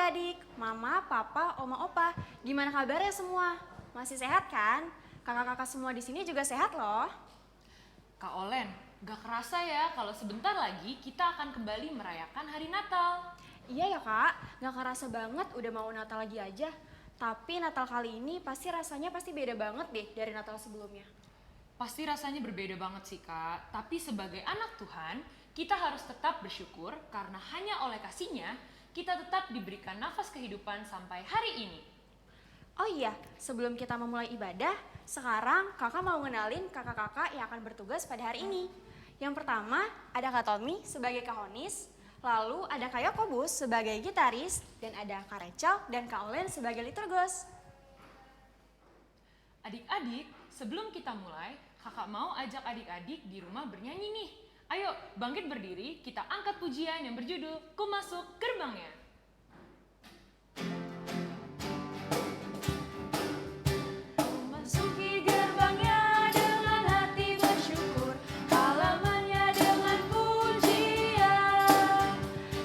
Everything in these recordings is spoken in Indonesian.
adik-adik, mama, papa, oma, opa. Gimana kabarnya semua? Masih sehat kan? Kakak-kakak semua di sini juga sehat loh. Kak Olen, gak kerasa ya kalau sebentar lagi kita akan kembali merayakan hari Natal. Iya ya kak, gak kerasa banget udah mau Natal lagi aja. Tapi Natal kali ini rasanya pasti beda banget deh dari Natal sebelumnya. Pasti rasanya berbeda banget sih Kak, tapi sebagai anak Tuhan, kita harus tetap bersyukur karena hanya oleh kasih-Nya kita tetap diberikan nafas kehidupan sampai hari ini. Oh iya, sebelum kita memulai ibadah, sekarang kakak mau ngenalin kakak-kakak yang akan bertugas pada hari ini. Yang pertama, ada Kak Tommy sebagai kahonis, lalu ada Kak Yakobus sebagai gitaris, dan ada Kak Rachel dan Kak Olen sebagai liturgos. Adik-adik, sebelum kita mulai, kakak mau ajak adik-adik di rumah bernyanyi nih. Ayo, bangkit berdiri, kita angkat pujian yang berjudul Ku Masuk Gerbangnya. Masuki gerbangnya dengan hati bersyukur, halamannya dengan pujian.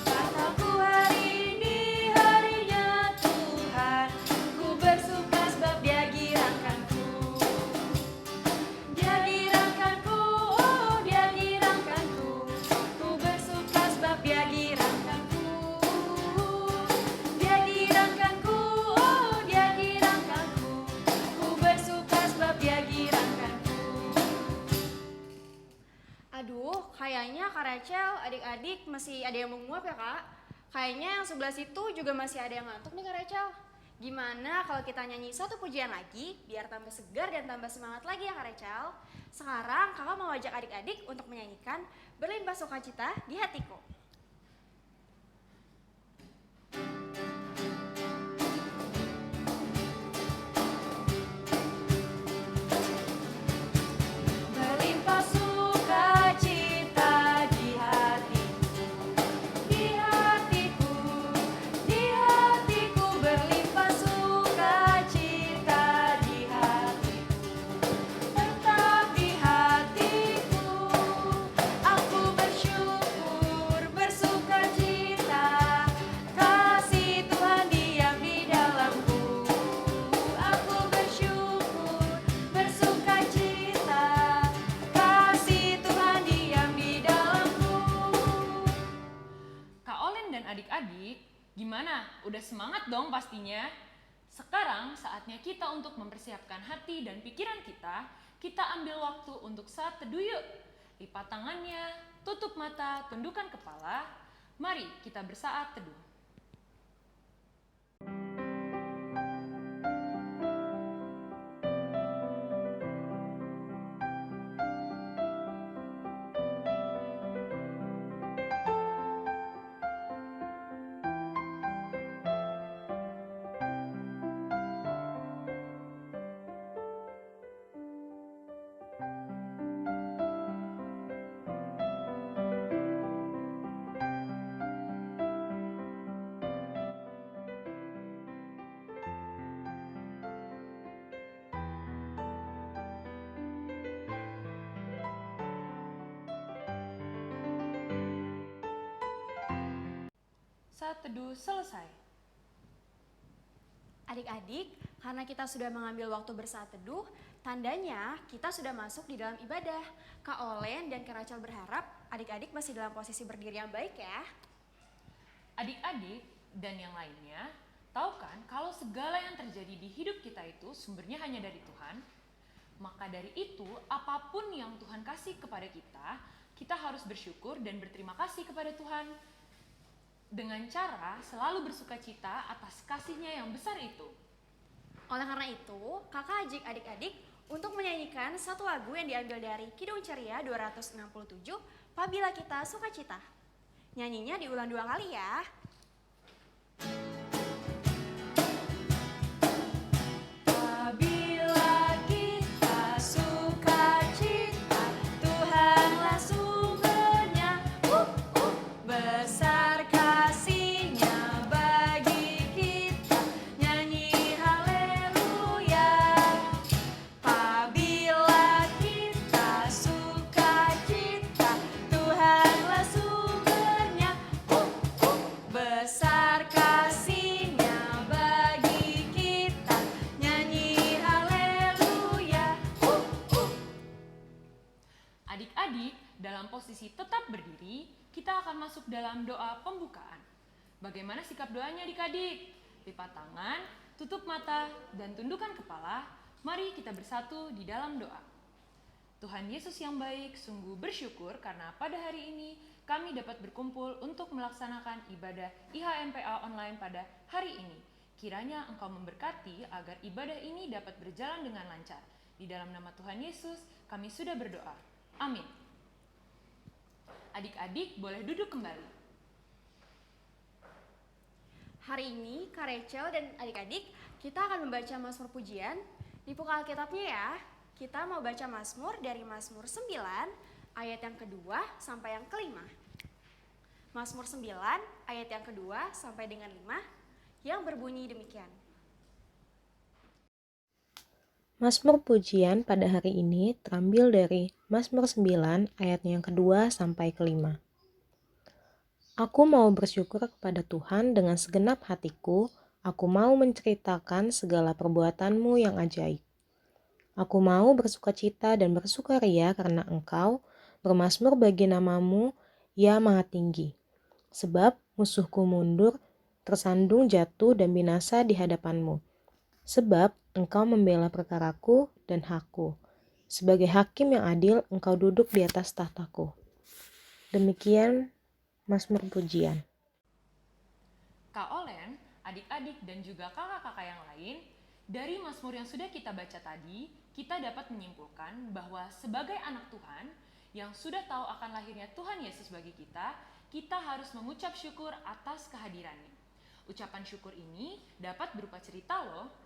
Kataku hari ini harinya Tuhan, ku bersuka sebab Dia girangkanku. Dia girangkanku, oh Dia girangkanku, ku bersuka sebab Dia girangkanku. Dia girangkanku, oh Dia girangkanku, ku bersuka sebab Dia girangkanku. Aduh, kayaknya Kak Rachel, adik-adik masih ada yang menguap ya kak? Kayaknya yang sebelah situ juga masih ada yang ngantuk nih Kak Rachel. Gimana kalau kita nyanyi satu pujian lagi, biar tambah segar dan tambah semangat lagi ya Kak Rachel? Sekarang kakak mau ajak adik-adik untuk menyanyikan Berlimpah Sukacita di Hatiku. Berlimpah sukacita di hatiku, di hatiku, di hatiku. Berlimpah sukacita di hatiku, tetap di hatiku. Aku bersyukur, bersukacita, kasih Tuhan diam di dalamku. Aku bersyukur, bersukacita, kasih Tuhan diam di dalamku. Kak Olen dan adik-adik, gimana? Udah semangat dong pastinya? Sekarang saatnya kita untuk mempersiapkan hati dan pikiran kita. Kita ambil waktu untuk saat teduh yuk. Lipat tangannya, tutup mata, tundukkan kepala. Mari kita bersaat teduh. Saat teduh selesai. Adik-adik, karena kita sudah mengambil waktu bersaat teduh, tandanya kita sudah masuk di dalam ibadah. Kak Olen dan Kak Rachel berharap adik-adik masih dalam posisi berdiri yang baik ya. Adik-adik dan yang lainnya, tahu kan kalau segala yang terjadi di hidup kita itu sumbernya hanya dari Tuhan? Maka dari itu, apapun yang Tuhan kasih kepada kita, kita harus bersyukur dan berterima kasih kepada Tuhan. Dengan cara selalu bersukacita atas kasih-Nya yang besar itu. Oleh karena itu, kakak ajak adik-adik untuk menyanyikan satu lagu yang diambil dari Kidung Ceria 267, Pabila Kita Sukacita. Nyanyinya diulang 2 kali ya. Apabila kita sukacita, Tuhanlah sumbernya. Besar kasih-Nya bagi kita, nyanyi haleluya. Apabila kita sukacita, Tuhanlah sumbernya. Adik-adik, dalam posisi tetap berdiri, kita akan masuk dalam doa pembukaan. Bagaimana sikap doanya adik-adik? Lipat tangan, tutup mata, dan tundukkan kepala. Mari kita bersatu di dalam doa. Tuhan Yesus yang baik, sungguh bersyukur karena pada hari ini kami dapat berkumpul untuk melaksanakan ibadah IHMPA online pada hari ini. Kiranya Engkau memberkati agar ibadah ini dapat berjalan dengan lancar. Di dalam nama Tuhan Yesus, kami sudah berdoa. Amin. Adik-adik boleh duduk kembali. Hari ini Kak Rachel dan adik-adik kita akan membaca Mazmur Pujian. Dibuka Alkitabnya ya. Kita mau baca Mazmur dari Mazmur 9 ayat yang kedua sampai yang kelima. Mazmur 9 ayat yang kedua sampai dengan 5 yang berbunyi demikian. Mazmur pujian pada hari ini terambil dari Mazmur 9 ayat yang kedua sampai kelima. Aku mau bersyukur kepada Tuhan dengan segenap hatiku, aku mau menceritakan segala perbuatan-Mu yang ajaib. Aku mau bersukacita dan bersukaria karena Engkau, bermazmur bagi nama-Mu, ya Maha Tinggi. Sebab musuhku mundur, tersandung jatuh dan binasa di hadapan-Mu. Sebab Engkau membela perkaraku dan hakku. Sebagai hakim yang adil, Engkau duduk di atas tahtaku. Demikian Mazmur pujian. Kak Olen, adik-adik dan juga kakak-kakak yang lain, dari Mazmur yang sudah kita baca tadi, kita dapat menyimpulkan bahwa sebagai anak Tuhan yang sudah tahu akan lahirnya Tuhan Yesus bagi kita harus mengucap syukur atas kehadirannya. Ucapan syukur ini dapat berupa cerita loh.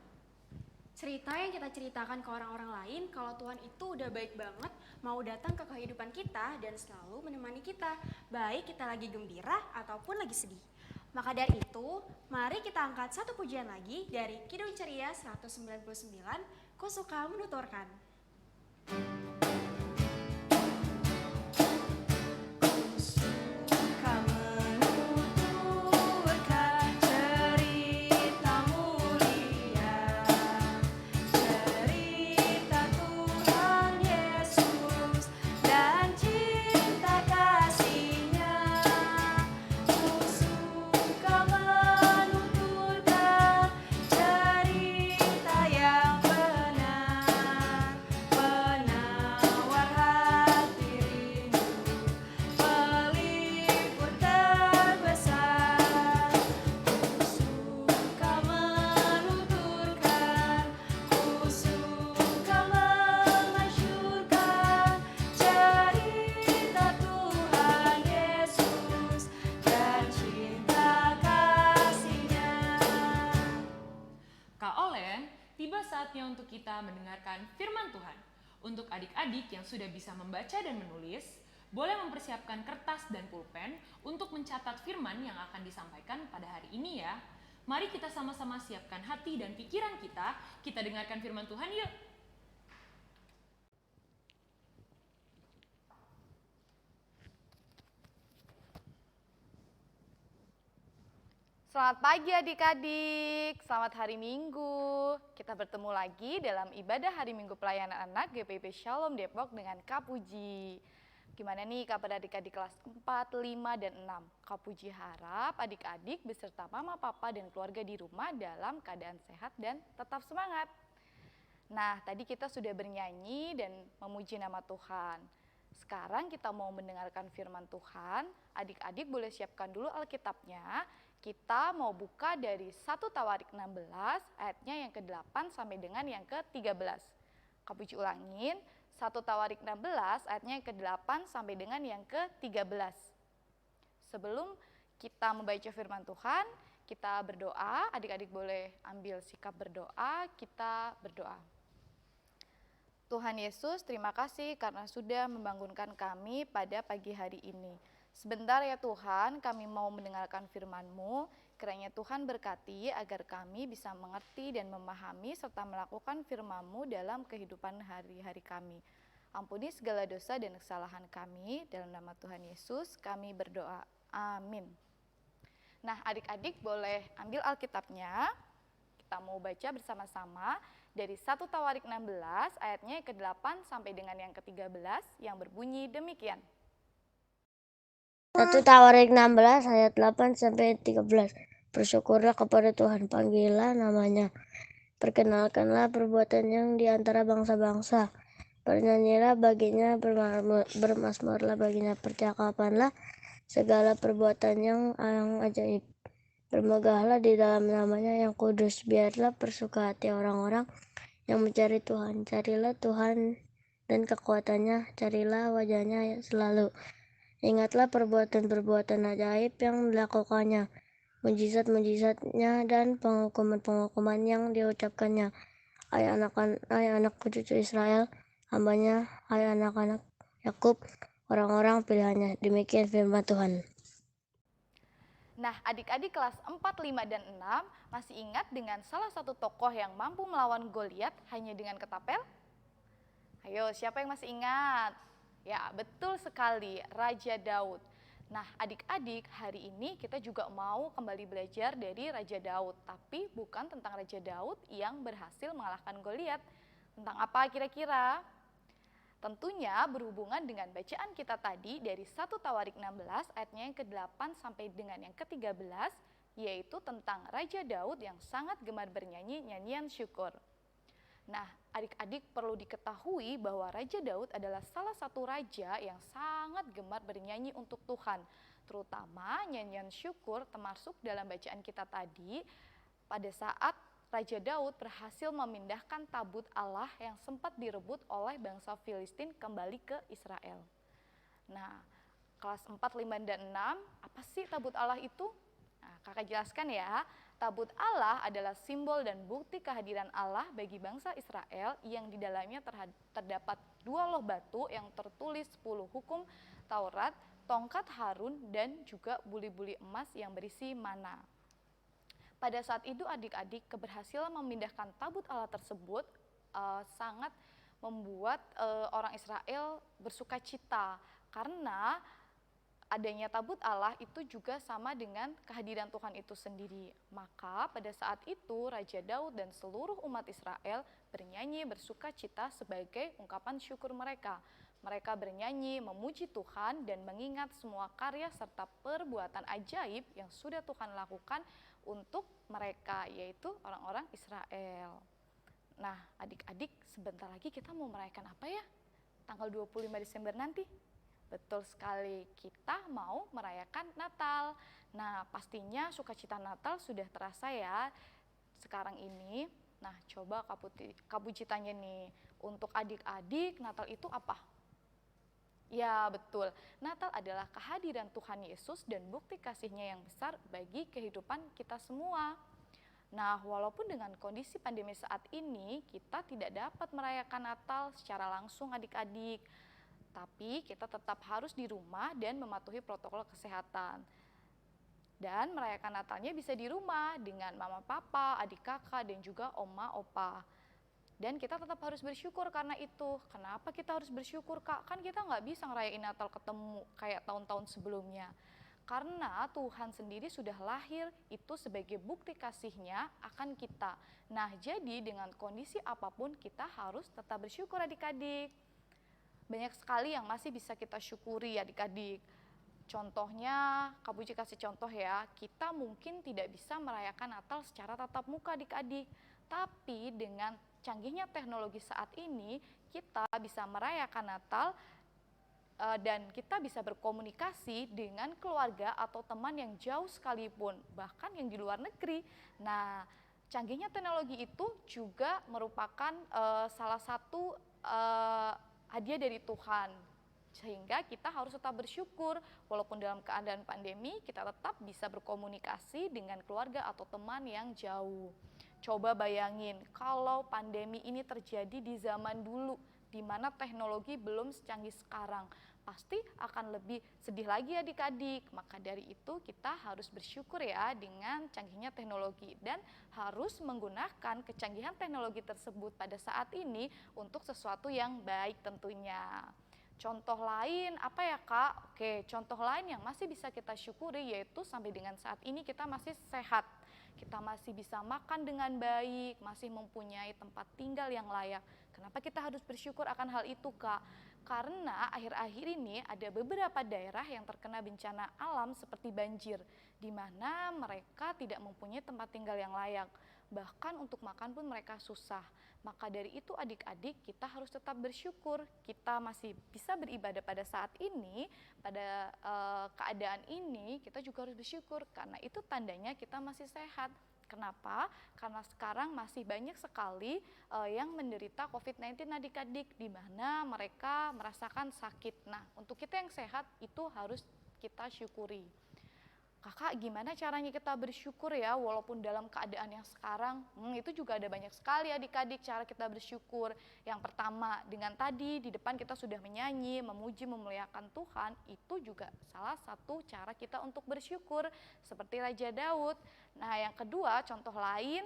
Cerita yang kita ceritakan ke orang-orang lain kalau Tuhan itu udah baik banget mau datang ke kehidupan kita dan selalu menemani kita, baik kita lagi gembira ataupun lagi sedih. Maka dari itu, mari kita angkat satu pujian lagi dari Kidung Ceria 199, Ku Suka Menuturkan. Tiba saatnya untuk kita mendengarkan firman Tuhan. Untuk adik-adik yang sudah bisa membaca dan menulis, boleh mempersiapkan kertas dan pulpen untuk mencatat firman yang akan disampaikan pada hari ini ya. Mari kita sama-sama siapkan hati dan pikiran kita dengarkan firman Tuhan yuk. Selamat pagi adik-adik, selamat hari Minggu. Kita bertemu lagi dalam ibadah hari Minggu pelayanan anak GPIP Shalom Depok dengan Kak Puji. Gimana nih kabar adik-adik kelas 4, 5, dan 6? Kak Puji harap adik-adik beserta mama, papa, dan keluarga di rumah dalam keadaan sehat dan tetap semangat. Nah, tadi kita sudah bernyanyi dan memuji nama Tuhan. Sekarang kita mau mendengarkan firman Tuhan. Adik-adik boleh siapkan dulu Alkitabnya. Kita mau buka dari 1 Tawarik 16 ayatnya yang ke-8 sampai dengan yang ke-13. Kak Puji ulangin, 1 Tawarik 16 ayatnya yang ke-8 sampai dengan yang ke-13. Sebelum kita membaca firman Tuhan, kita berdoa. Adik-adik boleh ambil sikap berdoa, kita berdoa. Tuhan Yesus, terima kasih karena sudah membangunkan kami pada pagi hari ini. Sebentar ya Tuhan, kami mau mendengarkan firman-Mu. Kiranya Tuhan berkati agar kami bisa mengerti dan memahami serta melakukan firman-Mu dalam kehidupan hari-hari kami. Ampuni segala dosa dan kesalahan kami. Dalam nama Tuhan Yesus kami berdoa. Amin. Nah, adik-adik boleh ambil Alkitabnya. kita mau baca bersama-sama dari 1 Tawarik 16 ayatnya yang ke-8 sampai dengan yang ke-13 yang berbunyi demikian. 1 Tawarik 16 ayat 8 sampai 13. Bersyukurlah kepada Tuhan, panggillah namanya. Perkenalkanlah perbuatan yang di antara bangsa-bangsa. Bernyanyilah baginya, bermasmurlah baginya, percakapanlah segala perbuatan yang ajaib. Bermegahlah di dalam namanya yang kudus. Biarlah bersuka hati orang-orang yang mencari Tuhan. Carilah Tuhan dan kekuatannya, carilah wajahnya selalu. Ingatlah perbuatan-perbuatan ajaib yang dilakukannya, mujizat-mujizatnya dan penghukuman-penghukuman yang diucapkannya. Hai anak cucu Israel, hambanya, hai anak-anak Yakub, orang-orang pilihannya. Demikian firman Tuhan. Nah, adik-adik kelas 4, 5, dan 6 masih ingat dengan salah satu tokoh yang mampu melawan Goliat hanya dengan ketapel? Ayo, siapa yang masih ingat? Ya, betul sekali, Raja Daud. Nah, adik-adik, hari ini kita juga mau kembali belajar dari Raja Daud, tapi bukan tentang Raja Daud yang berhasil mengalahkan Goliat. Tentang apa kira-kira? Tentunya berhubungan dengan bacaan kita tadi dari 1 Tawarik 16 ayatnya yang ke-8 sampai dengan yang ke-13, yaitu tentang Raja Daud yang sangat gemar bernyanyi nyanyian syukur. Nah, adik-adik perlu diketahui bahwa Raja Daud adalah salah satu raja yang sangat gemar bernyanyi untuk Tuhan, terutama nyanyian syukur termasuk dalam bacaan kita tadi pada saat Raja Daud berhasil memindahkan tabut Allah yang sempat direbut oleh bangsa Filistin kembali ke Israel. Nah, kelas 4, 5, dan 6, apa sih tabut Allah itu? Nah, kakak jelaskan ya. Tabut Allah adalah simbol dan bukti kehadiran Allah bagi bangsa Israel yang di dalamnya terdapat 2 loh batu yang tertulis 10 hukum Taurat, tongkat Harun, dan juga buli-buli emas yang berisi mana. Pada saat itu adik-adik keberhasilan memindahkan tabut Allah tersebut sangat membuat orang Israel bersuka cita karena adanya tabut Allah itu juga sama dengan kehadiran Tuhan itu sendiri. Maka pada saat itu Raja Daud dan seluruh umat Israel bernyanyi bersuka cita sebagai ungkapan syukur mereka. Mereka bernyanyi memuji Tuhan dan mengingat semua karya serta perbuatan ajaib yang sudah Tuhan lakukan untuk mereka, yaitu orang-orang Israel. Nah, adik-adik, sebentar lagi kita mau merayakan apa ya? Tanggal 25 Desember nanti. Betul sekali, kita mau merayakan Natal. Nah, pastinya sukacita Natal sudah terasa ya sekarang ini. Nah, coba Kak Puji tanya nih, untuk adik-adik Natal itu apa? Ya, betul. Natal adalah kehadiran Tuhan Yesus dan bukti kasih-Nya yang besar bagi kehidupan kita semua. Nah, walaupun dengan kondisi pandemi saat ini, kita tidak dapat merayakan Natal secara langsung adik-adik. Tapi kita tetap harus di rumah dan mematuhi protokol kesehatan. Dan merayakan Natalnya bisa di rumah dengan mama papa, adik kakak, dan juga oma opa. Dan kita tetap harus bersyukur karena itu. Kenapa kita harus bersyukur, Kak? Kan kita nggak bisa ngerayain Natal ketemu kayak tahun-tahun sebelumnya. Karena Tuhan sendiri sudah lahir itu sebagai bukti kasih-Nya akan kita. Nah, jadi dengan kondisi apapun kita harus tetap bersyukur adik-adik. Banyak sekali yang masih bisa kita syukuri adik-adik. Contohnya, Kak Puji kasih contoh ya, kita mungkin tidak bisa merayakan Natal secara tatap muka adik-adik. Tapi dengan canggihnya teknologi saat ini, kita bisa merayakan Natal dan kita bisa berkomunikasi dengan keluarga atau teman yang jauh sekalipun, bahkan yang di luar negeri. Nah, canggihnya teknologi itu juga merupakan salah satu hadiah dari Tuhan. Sehingga kita harus tetap bersyukur, walaupun dalam keadaan pandemi, kita tetap bisa berkomunikasi dengan keluarga atau teman yang jauh. Coba bayangin, kalau pandemi ini terjadi di zaman dulu, di mana teknologi belum secanggih sekarang, pasti akan lebih sedih lagi adik-adik. Maka dari itu kita harus bersyukur ya dengan canggihnya teknologi dan harus menggunakan kecanggihan teknologi tersebut pada saat ini untuk sesuatu yang baik tentunya. Contoh lain apa ya Kak? Oke, contoh lain yang masih bisa kita syukuri yaitu sampai dengan saat ini kita masih sehat. kita masih bisa makan dengan baik, masih mempunyai tempat tinggal yang layak. Kenapa kita harus bersyukur akan hal itu, Kak? Karena akhir-akhir ini ada beberapa daerah yang terkena bencana alam seperti banjir, di mana mereka tidak mempunyai tempat tinggal yang layak. Bahkan untuk makan pun mereka susah. Maka dari itu adik-adik, kita harus tetap bersyukur. Kita masih bisa beribadah pada saat ini, pada keadaan ini, kita juga harus bersyukur. Karena itu tandanya kita masih sehat. Kenapa? Karena sekarang masih banyak sekali yang menderita COVID-19 adik-adik, di mana mereka merasakan sakit. Nah, untuk kita yang sehat itu harus kita syukuri. Kakak, gimana caranya kita bersyukur ya walaupun dalam keadaan yang sekarang? Itu juga ada banyak sekali adik-adik cara kita bersyukur. Yang pertama, dengan tadi di depan kita sudah menyanyi, memuji, memuliakan Tuhan, itu juga salah satu cara kita untuk bersyukur, seperti Raja Daud. Nah, yang kedua, contoh lain,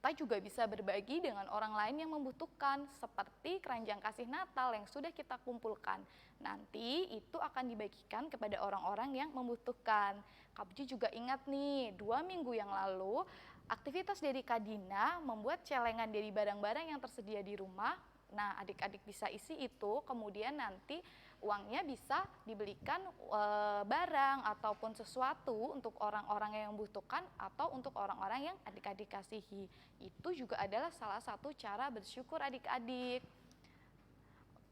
kita juga bisa berbagi dengan orang lain yang membutuhkan, seperti keranjang kasih Natal yang sudah kita kumpulkan. Nanti itu akan dibagikan kepada orang-orang yang membutuhkan. Kak Puji juga ingat nih, 2 minggu yang lalu, aktivitas dari Kak Dina membuat celengan dari barang-barang yang tersedia di rumah. Nah, adik-adik bisa isi itu, kemudian nanti uangnya bisa dibelikan barang ataupun sesuatu untuk orang-orang yang membutuhkan atau untuk orang-orang yang adik-adik kasihi. Itu juga adalah salah satu cara bersyukur adik-adik.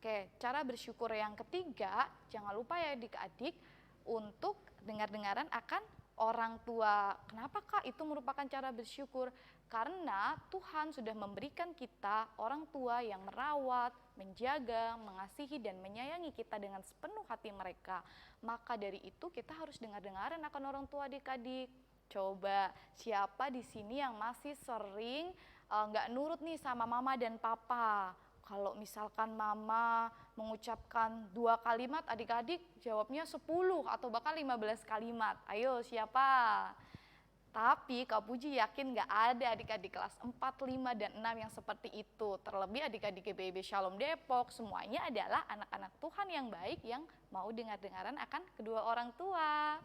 Oke, cara bersyukur yang ketiga, jangan lupa ya adik-adik untuk dengar-dengaran akan orang tua. Kenapa Kak itu merupakan cara bersyukur? Karena Tuhan sudah memberikan kita orang tua yang merawat, menjaga, mengasihi, dan menyayangi kita dengan sepenuh hati mereka. Maka dari itu kita harus dengar-dengaran akan orang tua adik-adik. Coba siapa di sini yang masih sering nggak nurut nih sama mama dan papa? Kalau misalkan mama mengucapkan 2 kalimat, adik-adik jawabnya 10 atau bahkan 15 kalimat. Ayo siapa? Tapi Kak Puji yakin nggak ada adik-adik kelas 4, 5, dan 6 yang seperti itu. Terlebih adik-adik GBIB Shalom Depok, semuanya adalah anak-anak Tuhan yang baik yang mau dengar-dengaran akan kedua orang tua.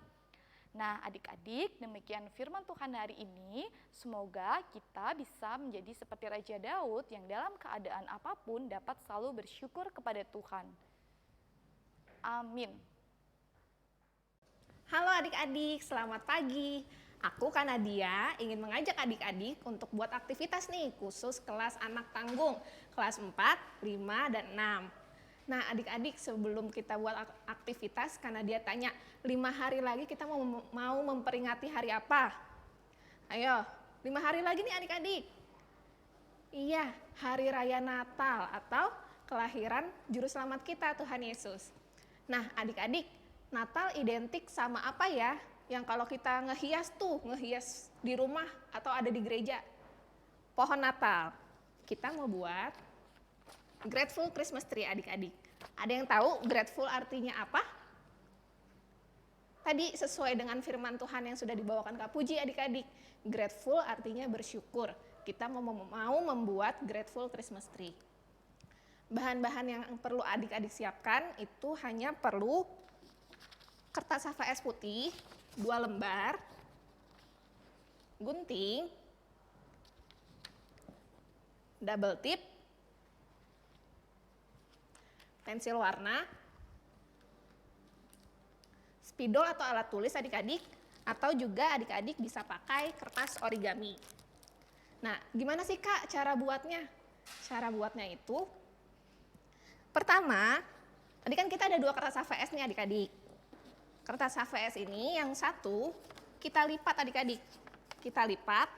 Nah adik-adik, demikian firman Tuhan hari ini. Semoga kita bisa menjadi seperti Raja Daud yang dalam keadaan apapun dapat selalu bersyukur kepada Tuhan. Amin. Halo adik-adik, selamat pagi. Aku Kanadia ingin mengajak adik-adik untuk buat aktivitas nih, khusus kelas anak tanggung, kelas 4, 5, dan 6. Nah adik-adik, sebelum kita buat aktivitas, Kanadia tanya, 5 hari lagi kita mau memperingati hari apa? Ayo, 5 hari lagi nih adik-adik. Iya, Hari Raya Natal atau kelahiran Juru Selamat kita, Tuhan Yesus. Nah adik-adik, Natal identik sama apa ya? Yang kalau kita ngehias di rumah atau ada di gereja. Pohon Natal. Kita mau buat Grateful Christmas Tree adik-adik. Ada yang tahu grateful artinya apa? Tadi sesuai dengan firman Tuhan yang sudah dibawakan Kak Puji adik-adik. Grateful artinya bersyukur. Kita mau membuat Grateful Christmas Tree. Bahan-bahan yang perlu adik-adik siapkan itu hanya perlu kertas HVS putih, 2 lembar, gunting, double tip, pensil warna, spidol atau alat tulis adik-adik, atau juga adik-adik bisa pakai kertas origami. Nah, gimana sih Kak cara buatnya? Cara buatnya itu, pertama, tadi kan kita ada 2 kertas HVS nih adik-adik. Kertas HVS ini yang satu kita lipat adik-adik. Kita lipat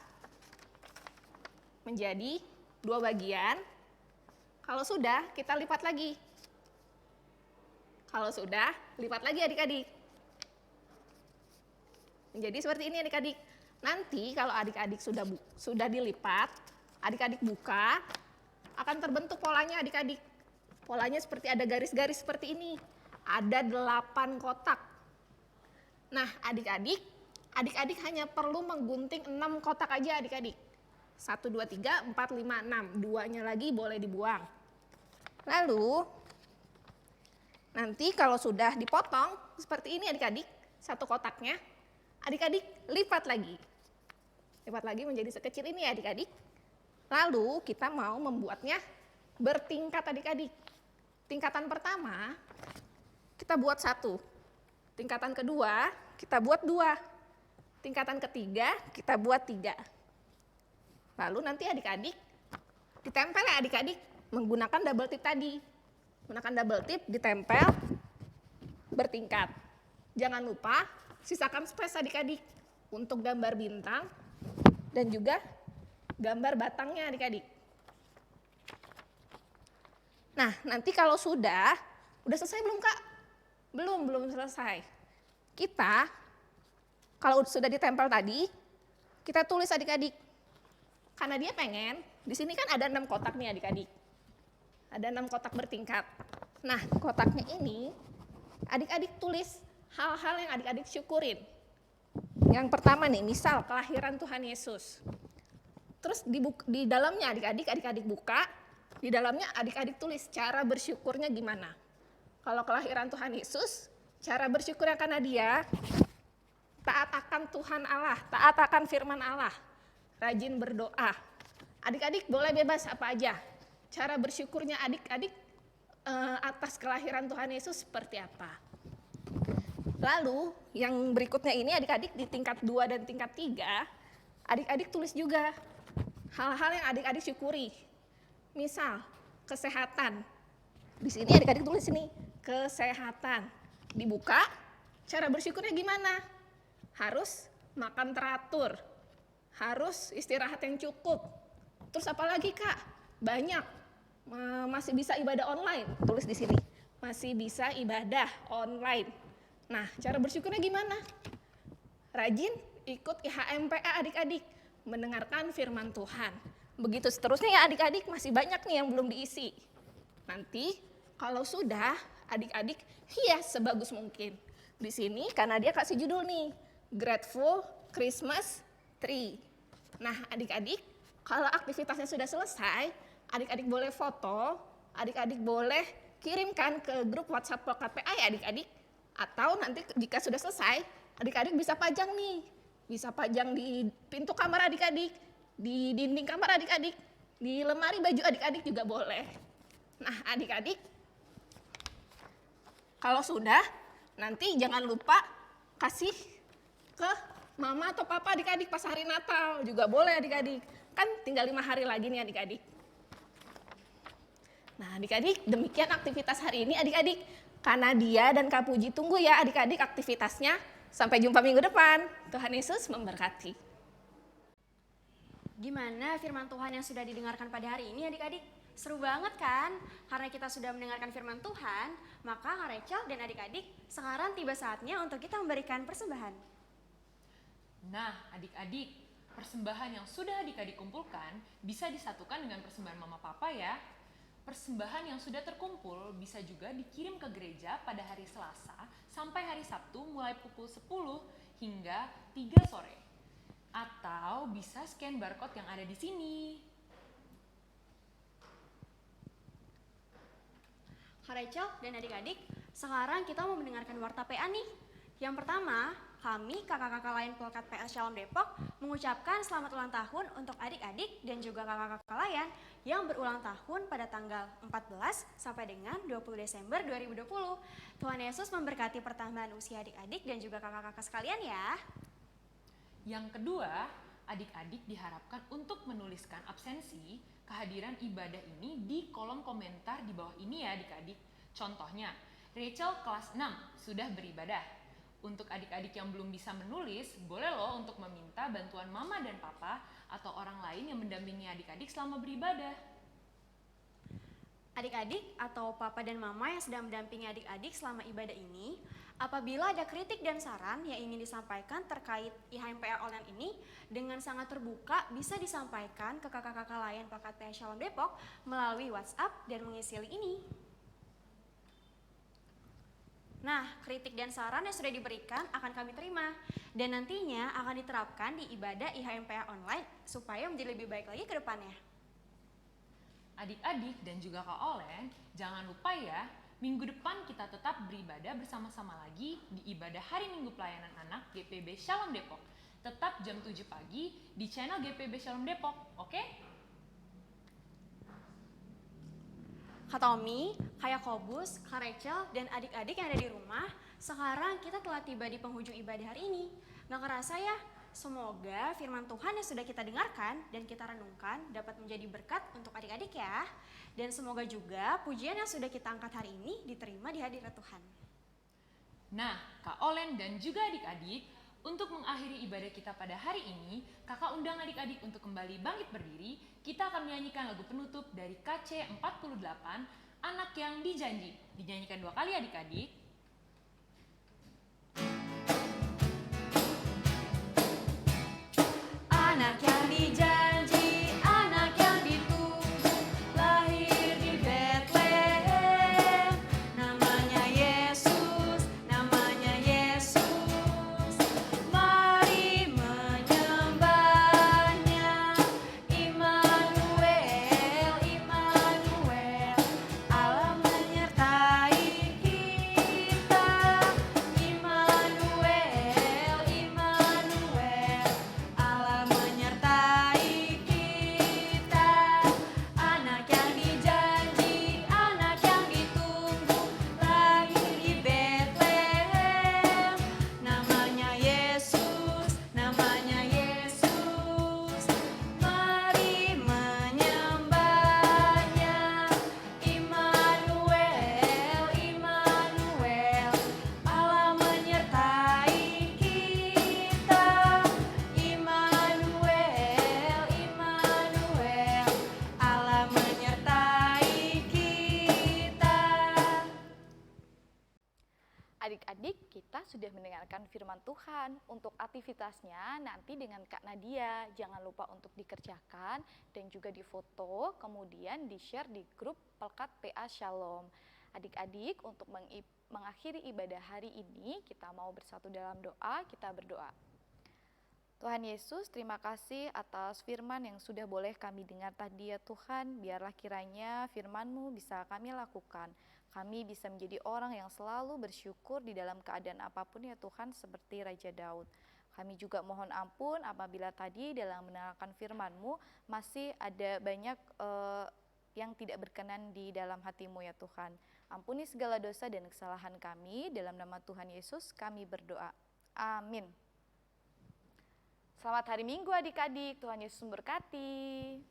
menjadi 2 bagian. Kalau sudah, kita lipat lagi. Kalau sudah, lipat lagi adik-adik. Menjadi seperti ini adik-adik. Nanti kalau adik-adik sudah dilipat, adik-adik buka, akan terbentuk polanya adik-adik. Polanya seperti ada garis-garis seperti ini. Ada 8 kotak. Nah adik-adik hanya perlu menggunting 6 kotak aja adik-adik. 1, 2, 3, 4, 5, 6. 2-nya lagi boleh dibuang. Lalu nanti kalau sudah dipotong seperti ini adik-adik, 1 kotaknya, adik-adik lipat lagi. lipat lagi menjadi sekecil ini ya adik-adik. Lalu kita mau membuatnya bertingkat adik-adik. Tingkatan pertama kita buat 1, tingkatan kedua kita buat 2, tingkatan ketiga kita buat 3. Lalu nanti adik-adik ditempel ya adik-adik menggunakan double tip tadi. Menggunakan double tip ditempel bertingkat. Jangan lupa sisakan space adik-adik untuk gambar bintang dan juga gambar batangnya adik-adik. Nah, nanti kalau udah selesai belum Kak? Belum selesai. Kita, kalau sudah ditempel tadi, kita tulis adik-adik. Karena dia pengen, di sini kan ada 6 kotak nih adik-adik. Ada 6 kotak bertingkat. Nah, kotaknya ini, adik-adik tulis hal-hal yang adik-adik syukurin. Yang pertama nih, misal kelahiran Tuhan Yesus. Terus di dalamnya adik-adik buka, di dalamnya adik-adik tulis cara bersyukurnya gimana. Kalau kelahiran Tuhan Yesus, cara bersyukurnya karena dia taat akan Tuhan Allah, taat akan firman Allah, rajin berdoa. Adik-adik boleh bebas apa aja. Cara bersyukurnya adik-adik atas kelahiran Tuhan Yesus seperti apa. Lalu yang berikutnya ini adik-adik di tingkat 2 dan tingkat 3, adik-adik tulis juga hal-hal yang adik-adik syukuri. Misal kesehatan. Di sini adik-adik tulis ini kesehatan. Dibuka, cara bersyukurnya gimana? Harus makan teratur, harus istirahat yang cukup. Terus apa lagi Kak? Banyak, masih bisa ibadah online, tulis di sini. Masih bisa ibadah online. Nah, cara bersyukurnya gimana? Rajin ikut IHMPA adik-adik, mendengarkan firman Tuhan. Begitu seterusnya ya adik-adik, masih banyak nih yang belum diisi. Nanti kalau sudah, adik-adik hias sebagus mungkin. Di sini karena dia kasih judul nih, Grateful Christmas Tree. Nah adik-adik, kalau aktivitasnya sudah selesai, adik-adik boleh foto, adik-adik boleh kirimkan ke grup WhatsApp PKPA ya adik-adik. Atau nanti jika sudah selesai, adik-adik bisa pajang nih. Bisa pajang di pintu kamar adik-adik, di dinding kamar adik-adik, di lemari baju adik-adik juga boleh. Nah adik-adik, kalau sudah, nanti jangan lupa kasih ke mama atau papa adik-adik pas hari Natal. Juga boleh adik-adik. Kan tinggal 5 hari lagi nih adik-adik. Nah adik-adik, demikian aktivitas hari ini adik-adik. Karena dia dan Kak Puji tunggu ya adik-adik aktivitasnya. Sampai jumpa minggu depan. Tuhan Yesus memberkati. Gimana firman Tuhan yang sudah didengarkan pada hari ini adik-adik? Seru banget kan? Karena kita sudah mendengarkan firman Tuhan, maka Kak Rachel dan adik-adik sekarang tiba saatnya untuk kita memberikan persembahan. Nah, adik-adik, persembahan yang sudah adik-adik kumpulkan bisa disatukan dengan persembahan mama papa ya. Persembahan yang sudah terkumpul bisa juga dikirim ke gereja pada hari Selasa sampai hari Sabtu mulai pukul 10 hingga 3 sore. Atau bisa scan barcode yang ada di sini. Kak Rachel dan adik-adik, sekarang kita mau mendengarkan warta PA nih. Yang pertama, kami kakak-kakak lain Pelkat PA Shalom Depok mengucapkan selamat ulang tahun untuk adik-adik dan juga kakak-kakak lain yang berulang tahun pada tanggal 14 sampai dengan 20 Desember 2020. Tuhan Yesus memberkati pertambahan usia adik-adik dan juga kakak-kakak sekalian ya. Yang kedua, adik-adik diharapkan untuk menuliskan absensi kehadiran ibadah ini di kolom komentar di bawah ini ya adik-adik. Contohnya, Rachel kelas 6 sudah beribadah. Untuk adik-adik yang belum bisa menulis, boleh loh untuk meminta bantuan mama dan papa atau orang lain yang mendampingi adik-adik selama beribadah. Adik-adik atau papa dan mama yang sedang mendampingi adik-adik selama ibadah ini, apabila ada kritik dan saran yang ingin disampaikan terkait IHMPA online ini, dengan sangat terbuka bisa disampaikan ke kakak-kakak lain Pelkat PA Shalom Depok melalui WhatsApp dan mengisi link ini. Nah, kritik dan saran yang sudah diberikan akan kami terima dan nantinya akan diterapkan di ibadah IHMPA online supaya menjadi lebih baik lagi ke depannya. Adik-adik dan juga Kak Olen, jangan lupa ya, minggu depan kita tetap beribadah bersama-sama lagi di ibadah Hari Minggu Pelayanan Anak GPB Shalom Depok. Tetap jam 7 pagi di channel GPIB Shalom Depok, oke? Kak Tommy, Kak Yakobus, Kak Rachel, dan adik-adik yang ada di rumah, sekarang kita telah tiba di penghujung ibadah hari ini. Gak kerasa ya? Semoga firman Tuhan yang sudah kita dengarkan dan kita renungkan dapat menjadi berkat untuk adik-adik ya. Dan semoga juga pujian yang sudah kita angkat hari ini diterima di hadirat Tuhan. Nah, Kak Olen dan juga adik-adik, untuk mengakhiri ibadah kita pada hari ini, kakak undang adik-adik untuk kembali bangkit berdiri. Kita akan menyanyikan lagu penutup dari KC 48, Anak yang Dijanji. Dinyanyikan 2 kali adik-adik. Anak yang dijanji, anak yang ditunggu, lahir di Betlehem. Namanya Yesus, namanya Yesus. Mari menyembahnya. Immanuel, Immanuel, Allah menyertai kita. Immanuel, Immanuel, Allah menyertai kita. Anak yang dijanji, anak yang ditunggu, lahir di Betlehem. Namanya Yesus, namanya Yesus. Mari menyembahnya. Immanuel, Immanuel, Allah menyertai kita. Immanuel, Immanuel, Allah menyertai kita. Adik-adik, kita sudah mendengarkan firman Tuhan. Untuk aktivitasnya nanti dengan Kak Nadia, jangan lupa untuk dikerjakan dan juga difoto, kemudian di-share di grup Pelkat PA Shalom. Adik-adik, untuk mengakhiri ibadah hari ini, kita mau bersatu dalam doa, kita berdoa. Tuhan Yesus, terima kasih atas firman yang sudah boleh kami dengar tadi ya Tuhan. Biarlah kiranya firman-Mu bisa kami lakukan. Kami bisa menjadi orang yang selalu bersyukur di dalam keadaan apapun ya Tuhan, seperti Raja Daud. Kami juga mohon ampun apabila tadi dalam mendengarkan firman-Mu masih ada banyak yang tidak berkenan di dalam hati-Mu ya Tuhan. Ampuni segala dosa dan kesalahan kami, dalam nama Tuhan Yesus kami berdoa. Amin. Selamat hari Minggu adik-adik, Tuhan Yesus memberkati.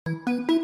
Thank you.